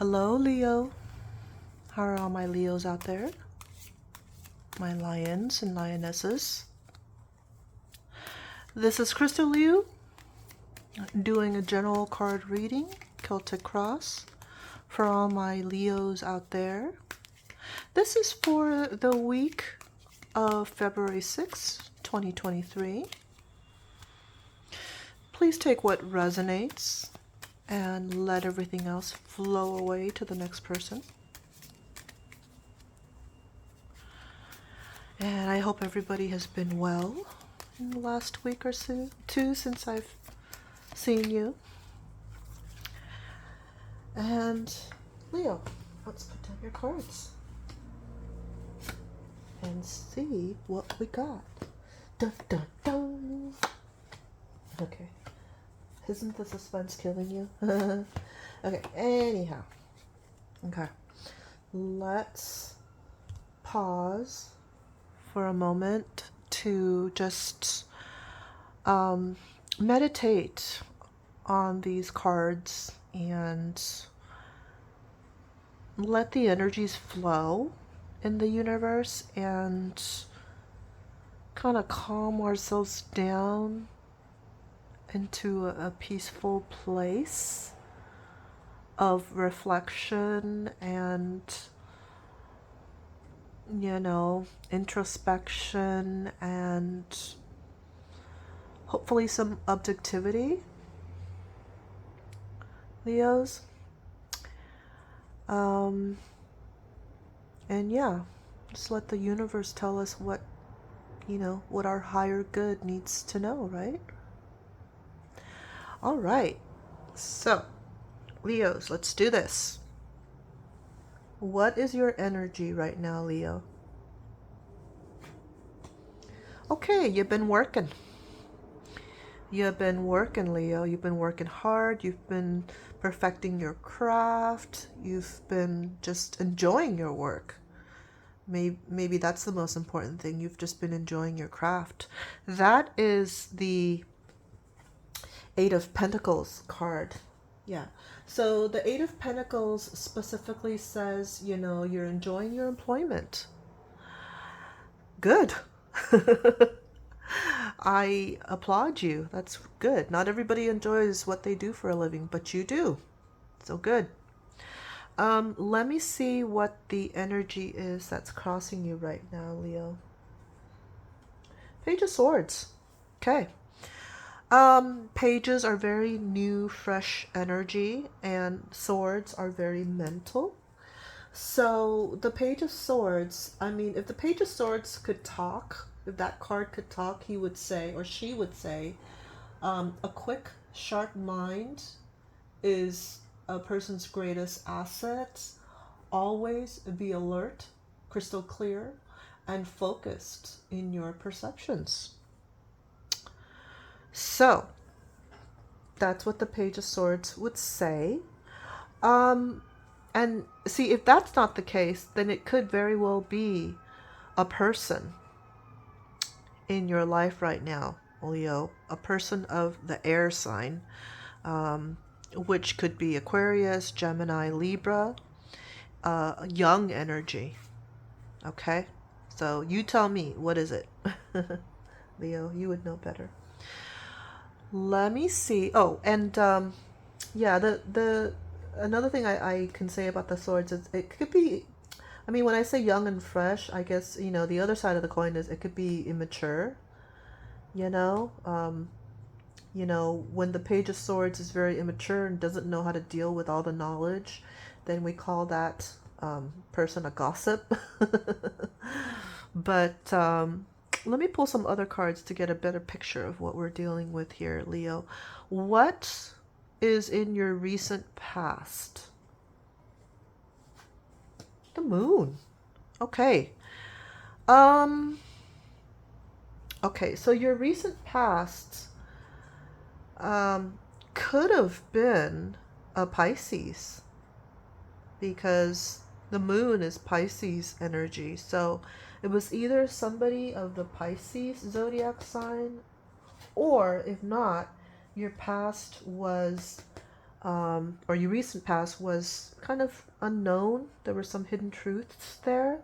Hello, Leo. How are all my Leos out there? My lions and lionesses. This is Crystal Liu doing a general card reading, Celtic Cross, for all my Leos out there. This is for the week of February 6th, 2023. Please take what resonates and let everything else flow away to the next person. And I hope everybody has been well in the last week or so, two since I've seen you. And Leo, let's put down your cards and see what we got. Dun, dun, dun. Okay. Isn't the suspense killing you? Okay, anyhow. Okay. Let's pause for a moment to just meditate on these cards and let the energies flow in the universe and kind of calm ourselves down into a peaceful place of reflection and, introspection and hopefully some objectivity, Leos. And yeah, just let the universe tell us what our higher good needs to know, right? All right. So, Leos, let's do this. What is your energy right now, Leo? Okay, you've been working. You've been working, Leo. You've been working hard. You've been perfecting your craft. You've been just enjoying your work. Maybe that's the most important thing. You've just been enjoying your craft. That is the Eight of Pentacles card. Yeah. So the Eight of Pentacles specifically says, you're enjoying your employment. Good. I applaud you. That's good. Not everybody enjoys what they do for a living, but you do. So good. Let me see what the energy is that's crossing you right now, Leo. Page of Swords. Okay. Pages are very new, fresh energy, and swords are very mental. So the Page of Swords, if the Page of Swords could talk, if that card could talk, he would say, or she would say, a quick, sharp mind is a person's greatest asset. Always be alert, crystal clear, and focused in your perceptions. So, that's what the Page of Swords would say. And see, if that's not the case, then it could very well be a person in your life right now, Leo. A person of the air sign, which could be Aquarius, Gemini, Libra, young energy. Okay? So you tell me, what is it? Leo, you would know better. Let me see. Oh, and yeah, the another thing I can say about the swords is it could be, when I say young and fresh, I guess, the other side of the coin is it could be immature, when the Page of Swords is very immature and doesn't know how to deal with all the knowledge, then we call that person a gossip. But let me pull some other cards to get a better picture of what we're dealing with here, Leo. What is in your recent past? The Moon. Okay. Okay, so your recent past could have been a Pisces, because the Moon is Pisces energy. So it was either somebody of the Pisces zodiac sign, or if not, your past was or your recent past was kind of unknown. There were some hidden truths there.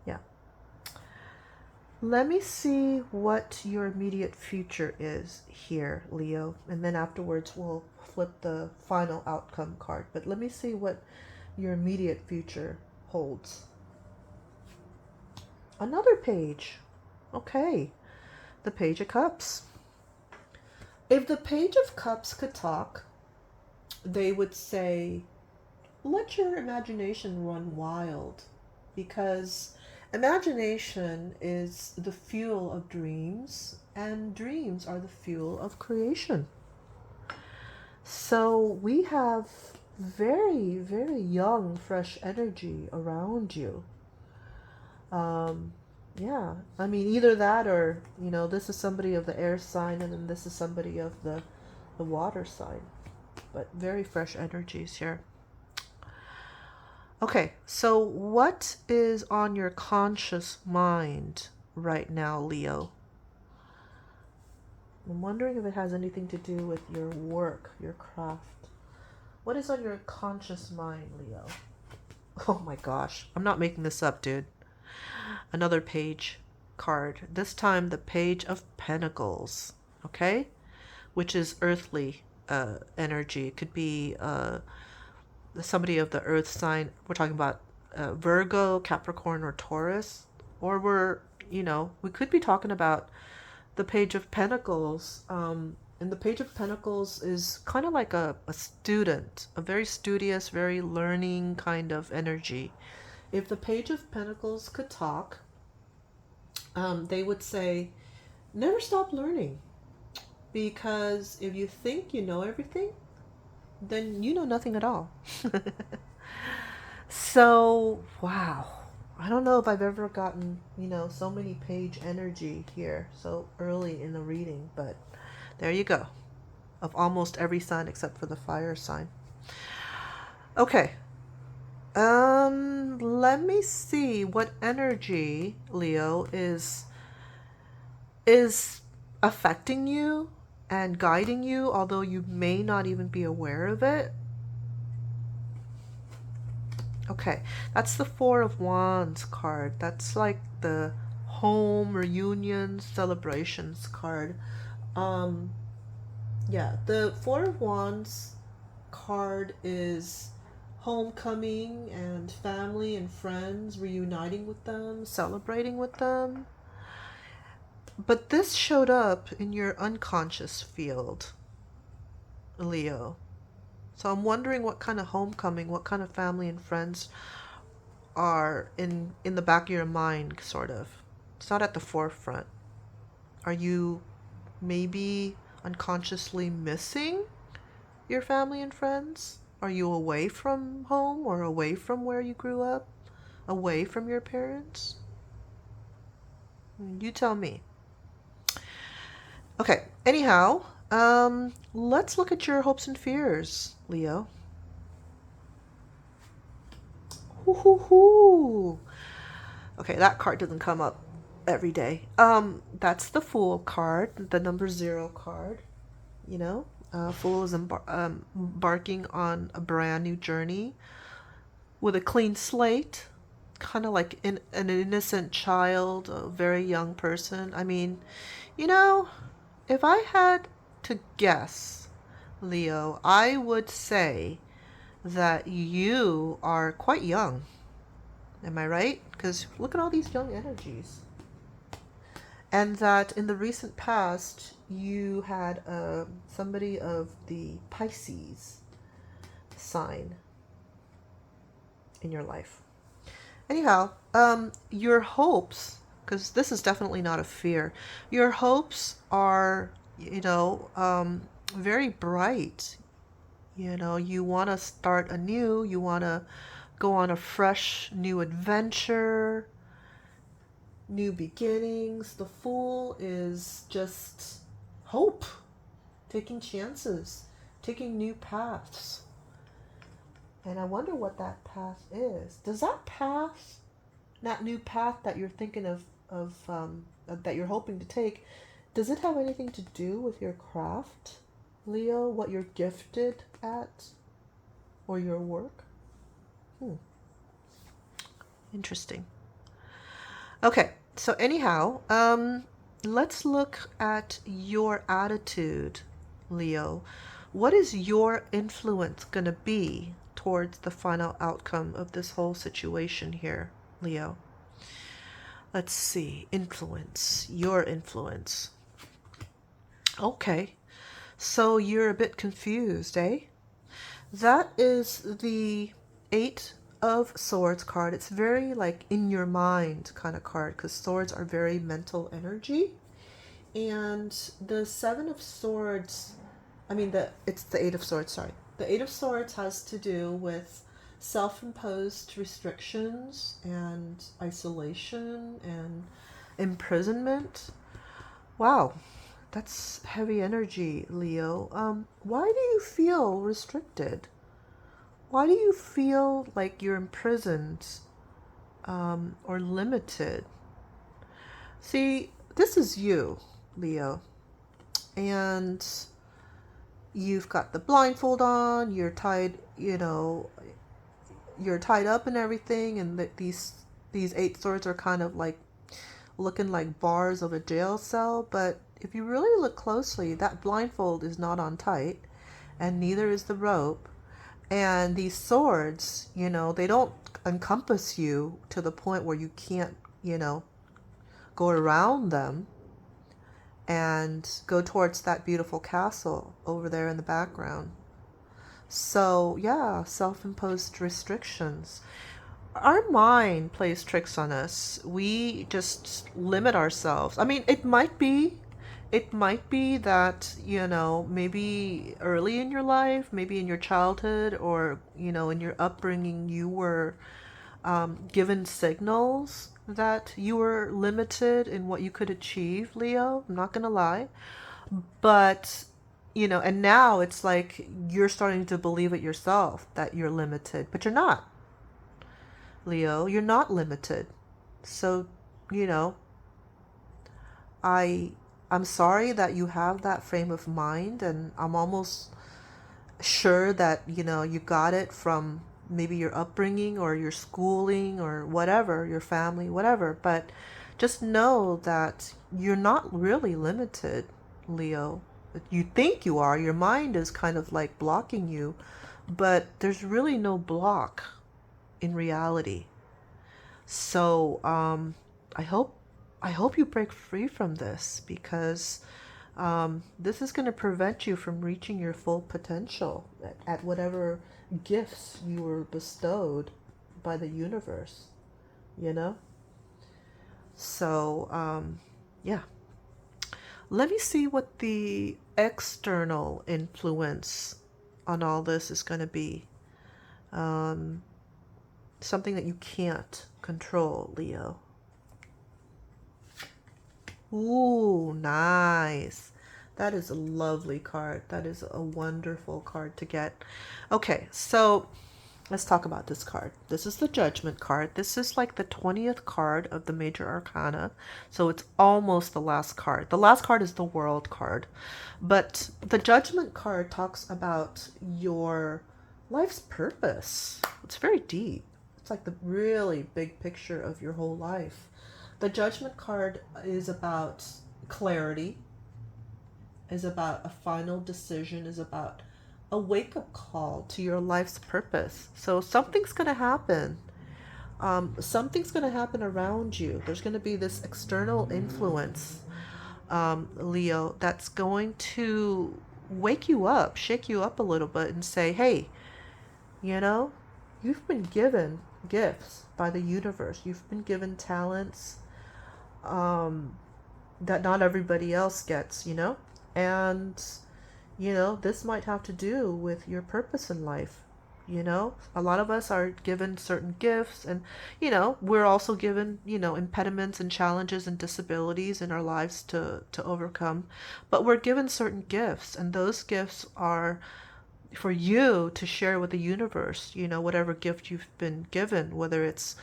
Yeah. Let me see what your immediate future is here, Leo, and then afterwards we'll flip the final outcome card. But let me see what your immediate future holds. Another page. Okay. The Page of Cups. If the Page of Cups could talk, they would say, let your imagination run wild, because imagination is the fuel of dreams, and dreams are the fuel of creation. So we have very, very young, fresh energy around you. Yeah, I mean, either that or, this is somebody of the air sign and then this is somebody of the water sign. But very fresh energies here. Okay, so what is on your conscious mind right now, Leo? I'm wondering if it has anything to do with your work, your craft. What is on your conscious mind, Leo? Oh my gosh, I'm not making this up, dude. Another page card. This time the Page of Pentacles, okay? Which is earthly energy. It could be somebody of the earth sign. We're talking about Virgo, Capricorn, or Taurus. Or we could be talking about the Page of Pentacles. And the Page of Pentacles is kind of like a student, a very studious, very learning kind of energy. If the Page of Pentacles could talk, they would say, never stop learning. Because if you think you know everything, then you know nothing at all. So, wow. I don't know if I've ever gotten, so many page energy here so early in the reading, but there you go. Of almost every sign except for the fire sign. Okay. Let me see what energy, Leo, is affecting you and guiding you, although you may not even be aware of it. Okay, that's the Four of Wands card. That's like the home reunion celebrations card. Yeah, the Four of Wands card is homecoming and family and friends, reuniting with them, celebrating with them. But this showed up in your unconscious field, Leo. So I'm wondering what kind of homecoming, what kind of family and friends are in the back of your mind, sort of. It's not at the forefront. Are you maybe unconsciously missing your family and friends? Are you away from home or away from where you grew up? Away from your parents? You tell me. Okay, anyhow, let's look at your hopes and fears, Leo. Hoo. Okay, that card doesn't come up every day. That's the Fool card, the number 0 card. Fool is embarking on a brand new journey with a clean slate, kind of like an innocent child, a very young person. I mean, if I had to guess, Leo, I would say that you are quite young. Am I right? Because look at all these young energies. And that in the recent past, you had somebody of the Pisces sign in your life. Anyhow, your hopes, because this is definitely not a fear, your hopes are, very bright. You want to start anew, you want to go on a fresh new adventure, new beginnings. The Fool is just hope, taking chances, taking new paths. And I wonder what that path is. Does that path, that new path that you're thinking of that you're hoping to take, does it have anything to do with your craft, Leo, what you're gifted at or your work? Interesting. Okay, so anyhow, let's look at your attitude, Leo. What is your influence going to be towards the final outcome of this whole situation here, Leo? Let's see. Influence. Your influence. Okay. So you're a bit confused, eh? That is the Eight of Swords card. It's very like in your mind kind of card because swords are very mental energy. And the Seven of Swords, it's the Eight of Swords, sorry. The Eight of Swords has to do with self-imposed restrictions and isolation and imprisonment. Wow, that's heavy energy, Leo. Why do you feel restricted? Why do you feel like you're imprisoned or limited? See, this is you, Leo. And you've got the blindfold on, you're tied, you're tied up and everything, and these eight swords are kind of like looking like bars of a jail cell. But if you really look closely, that blindfold is not on tight, and neither is the rope. And these swords, they don't encompass you to the point where you can't, go around them and go towards that beautiful castle over there in the background. So, yeah, self-imposed restrictions. Our mind plays tricks on us. We just limit ourselves. It might be that, maybe early in your life, maybe in your childhood or, in your upbringing, you were given signals that you were limited in what you could achieve, Leo. I'm not going to lie. But, and now it's like you're starting to believe it yourself that you're limited, but you're not, Leo. You're not limited. So, you know, I'm sorry that you have that frame of mind, and I'm almost sure that, you got it from maybe your upbringing or your schooling or whatever, your family, whatever. But just know that you're not really limited, Leo. You think you are. Your mind is kind of like blocking you, but there's really no block in reality. So I hope you break free from this, because this is going to prevent you from reaching your full potential at whatever gifts you were bestowed by the universe, you know? So, yeah. Let me see what the external influence on all this is going to be. Something that you can't control, Leo. Ooh, nice. That is a lovely card. That is a wonderful card to get. Okay, so let's talk about this card. This is the Judgment card. This is like the 20th card of the Major Arcana. So it's almost the last card. The last card is the World card. But the Judgment card talks about your life's purpose. It's very deep. It's like the really big picture of your whole life. The Judgment card is about clarity, is about a final decision, is about a wake-up call to your life's purpose. So something's going to happen. Something's going to happen around you. There's going to be this external influence, Leo, that's going to wake you up, shake you up a little bit and say, hey, you've been given gifts by the universe. You've been given talents that not everybody else gets, and this might have to do with your purpose in life. A lot of us are given certain gifts, and we're also given impediments and challenges and disabilities in our lives to overcome, but we're given certain gifts, and those gifts are for you to share with the universe. Whatever gift you've been given, whether it's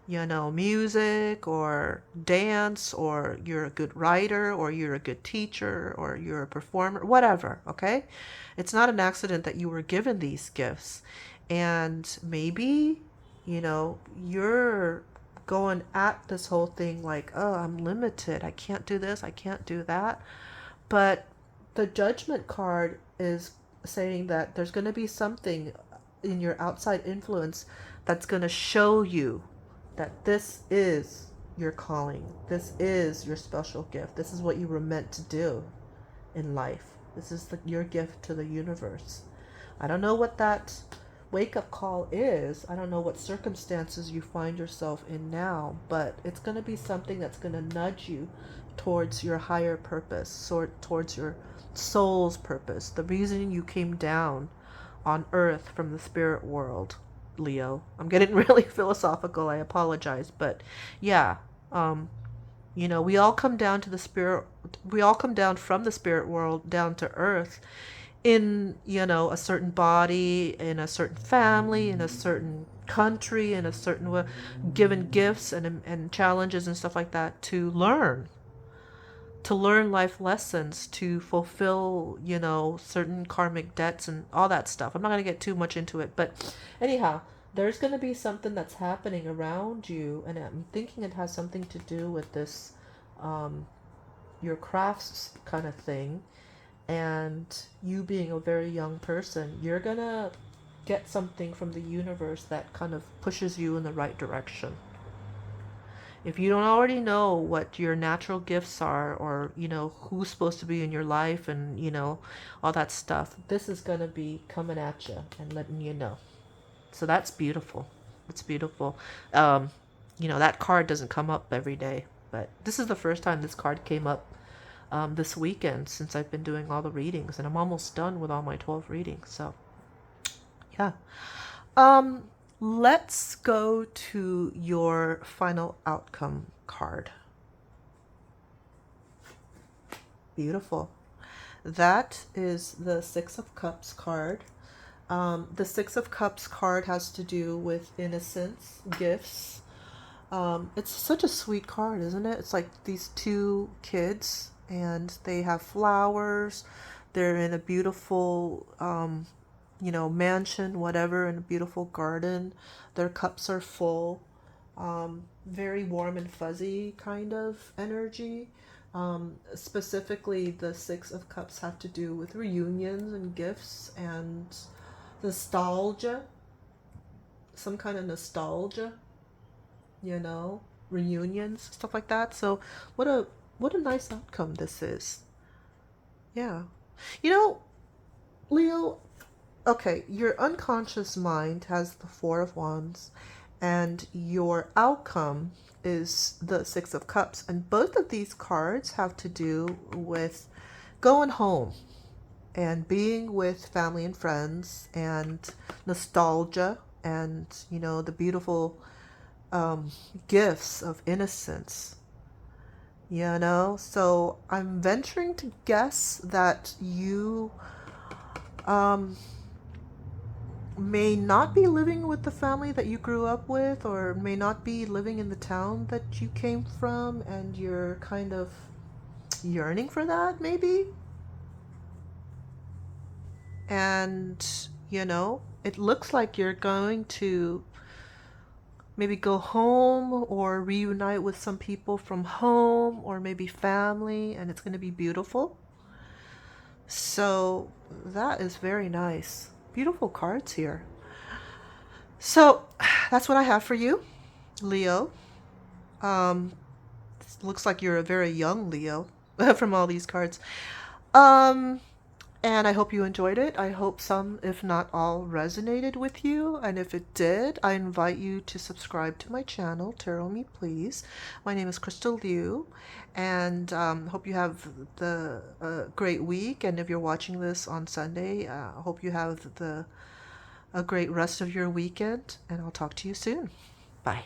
music or dance, or you're a good writer, or you're a good teacher, or you're a performer, whatever, okay? It's not an accident that you were given these gifts. And maybe, you're going at this whole thing like, oh, I'm limited. I can't do this. I can't do that. But the judgment card is saying that there's going to be something in your outside influence that's going to show you that this is your calling. This is your special gift. This is what you were meant to do in life. This is your gift to the universe. I don't know what that wake up call is. I don't know what circumstances you find yourself in now, but it's going to be something that's going to nudge you towards your higher purpose, or towards your soul's purpose, the reason you came down on earth from the spirit world, Leo. I'm getting really philosophical. I apologize, but yeah, we all come down to the spirit. We all come down from the spirit world down to earth in, a certain body, in a certain family, in a certain country, in a certain way, given gifts and challenges and stuff like that to learn life lessons, to fulfill, certain karmic debts and all that stuff. I'm not going to get too much into it, but anyhow, there's going to be something that's happening around you, and I'm thinking it has something to do with this, your crafts kind of thing, and you being a very young person. You're going to get something from the universe that kind of pushes you in the right direction. If you don't already know what your natural gifts are, or, who's supposed to be in your life and, all that stuff, this is going to be coming at you and letting you know. So that's beautiful. It's beautiful. That card doesn't come up every day, but this is the first time this card came up this weekend since I've been doing all the readings, and I'm almost done with all my 12 readings. So, yeah. Let's go to your final outcome card. Beautiful. That is the Six of Cups card. The Six of Cups card has to do with innocence, gifts. It's such a sweet card, isn't it? It's like these two kids, and they have flowers. They're in a beautiful mansion, whatever, in a beautiful garden. Their cups are full. Very warm and fuzzy kind of energy. Specifically, the Six of Cups have to do with reunions and gifts and nostalgia. Some kind of nostalgia, reunions, stuff like that. So what a nice outcome this is. Yeah. Leo, okay, your unconscious mind has the Four of Wands, and your outcome is the Six of Cups. And both of these cards have to do with going home and being with family and friends and nostalgia and, the beautiful gifts of innocence. So I'm venturing to guess that you may not be living with the family that you grew up with, or may not be living in the town that you came from, and you're kind of yearning for that, maybe. And, it looks like you're going to maybe go home or reunite with some people from home, or maybe family, and it's going to be beautiful. So that is very nice. Beautiful cards here. So that's what I have for you, Leo. Looks like you're a very young Leo from all these cards. And I hope you enjoyed it. I hope some, if not all, resonated with you. And if it did, I invite you to subscribe to my channel, Tarot Me Please. My name is Crystal Liu, and hope you have the great week. And if you're watching this on Sunday, I hope you have a great rest of your weekend. And I'll talk to you soon. Bye.